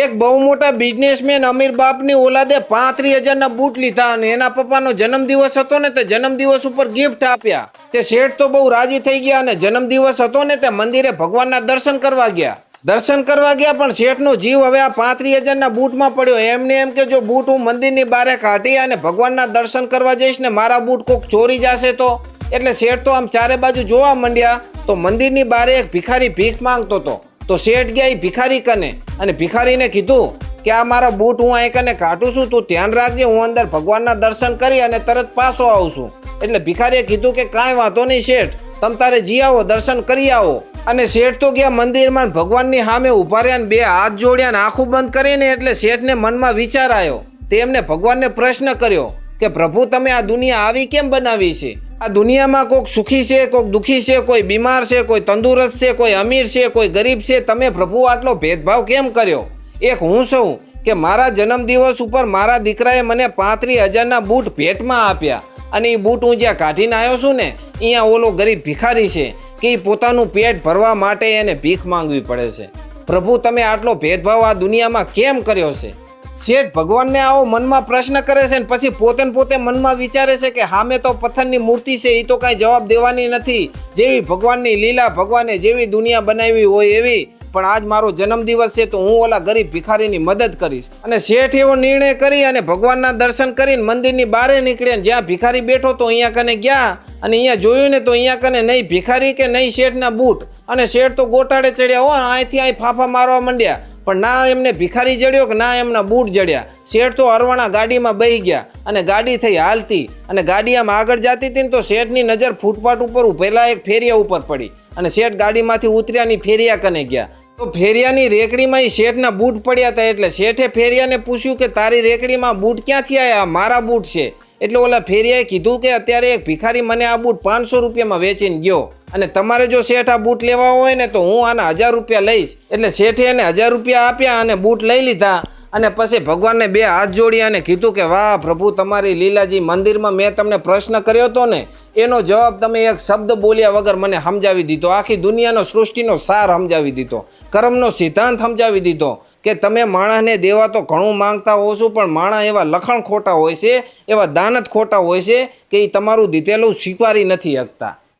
એક બહુ મોટા બિઝનેસમેન અમીર બાપની ઓલાદે 35,000ના બૂટ લીધા અને એના પપ્પાનો જન્મદિવસ હતો ને તે જન્મદિવસ ઉપર ગિફ્ટ આપ્યા. તે શેઠ તો બહુ રાજી થઈ ગયા અને જન્મદિવસ હતો ને તે મંદિરે ભગવાનના દર્શન કરવા ગયા. પણ શેઠનો જીવ હવે આ 35,000ના બૂટમાં પડ્યો. એમને એમ કે જો બૂટ હું મંદિરની બારે કાઢી અને ભગવાનના દર્શન કરવા જઈશ ને મારા બૂટ કોક ચોરી જશે તો. એટલે શેઠ તો આમ ચારે બાજુ જોવા માંડ્યા તો મંદિરની બારે એક ભિખારી ભીખ માંગતો હતો. તો શેઠ ગયા એ ભિખારી કને અને ભિખારીને કીધું કે આ મારા બૂટ હું અહીં કને કાઢું છું, તું ધ્યાન રાખજે, હું અંદર ભગવાનના દર્શન કરી અને તરત પાછો આવું છું. એટલે ભિખારીએ કીધું કે કાંઈ વાંધો નહીં શેઠ, તમ તારે જી આવો, દર્શન કરી આવો. અને શેઠ તો ગયા મંદિરમાં ભગવાનની સામે ઉભા રહ્યા ને બે હાથ જોડ્યા ને આંખું બંધ કરીને. એટલે શેઠને મનમાં વિચાર આવ્યો. તેમને ભગવાનને પ્રશ્ન કર્યો કે પ્રભુ તમે આ દુનિયા આવી કેમ બનાવી છે? આ દુનિયામાં કોઈક સુખી છે, કોઈક દુઃખી છે, કોઈ બીમાર છે, કોઈ તંદુરસ્ત છે, કોઈ અમીર છે, કોઈ ગરીબ છે. તમે પ્રભુ આટલો ભેદભાવ કેમ કર્યો? એક હું છું કે મારા જન્મદિવસ ઉપર મારા દીકરાએ મને 35,000ના બૂટ ભેટમાં આપ્યા અને એ બૂટ હું જ્યાં કાઢીને આવ્યો છું ને અહીંયા ઓલો ગરીબ ભિખારી છે કે એ પોતાનું પેટ ભરવા માટે એને ભીખ માંગવી પડે છે. પ્રભુ તમે આટલો ભેદભાવ આ દુનિયામાં કેમ કર્યો છે? શેઠ ભગવાનને આવો મનમાં પ્રશ્ન કરે છે ને પછી પોતે મનમાં વિચારે છે કે સામે તો પથ્થરની મૂર્તિ છે, એ તો કાંઈ જવાબ દેવાની નથી. જેવી ભગવાનની લીલા, ભગવાને જેવી દુનિયા બનાવી હોય એવી. પણ આજ મારો જન્મદિવસ છે તો હું ઓલા ગરીબ ભિખારીની મદદ કરીશ. અને શેઠ એવો નિર્ણય કરી અને ભગવાનના દર્શન કરીને મંદિરની બહાર નીકળ્યા. જ્યાં ભિખારી બેઠો તો અહીંયા કને ગયા અને અહીંયા જોયું ને તો અહીંયા કને નહીં ભિખારી કે નહીં શેઠના બૂટ. અને શેઠ તો ગોટાળે ચડ્યા હો, અહીંથી અહીં ફાફા મારવા માંડ્યા. પણ ના એમને ભિખારી જડ્યો કે ના એમના બૂટ જડ્યા. શેઠ તો અરવાણા ગાડીમાં બેસી ગયા અને ગાડી થઈ હાલતી અને ગાડી આમ આગળ જતી હતી ને તો શેઠની નજર ફૂટપાથ ઉપર ઉભેલા એક ફેરિયા ઉપર પડી અને શેઠ ગાડીમાંથી ઉતર્યાની ફેરિયા કને ગયા. તો ફેરિયાની રેકડીમાં એ શેઠના બૂટ પડ્યા હતા. એટલે શેઠે ફેરિયાને પૂછ્યું કે તારી રેકડીમાં બૂટ ક્યાંથી આવ્યા? મારા બૂટ છે. એટલે ઓલા ફેરિયાએ કીધું કે અત્યારે એક ભિખારી મને આ બૂટ 500 રૂપિયામાં વેચીને ગયો અને તમારે જો શેઠ આ બૂટ લેવા હોય ને તો હું આના 1000 રૂપિયા લઈશ. એટલે શેઠે એને 1000 રૂપિયા આપ્યા અને બૂટ લઈ લીધા. અને પછી ભગવાનને બે હાથ જોડ્યા અને કીધું કે વાહ પ્રભુ તમારી લીલાજી, મંદિરમાં મેં તમને પ્રશ્ન કર્યો હતો ને એનો જવાબ તમે એક શબ્દ બોલ્યા વગર મને સમજાવી દીધો. આખી દુનિયાનો સૃષ્ટિનો સાર સમજાવી દીધો, કર્મનો સિદ્ધાંત સમજાવી દીધો કે તમે માણસને દેવા તો ઘણું માંગતા હો છો પણ માણસ એવા લખણ ખોટા હોય છે, એવા દાનત ખોટા હોય છે કે એ તમારું દીધેલું સ્વીકારી નથી શકતા.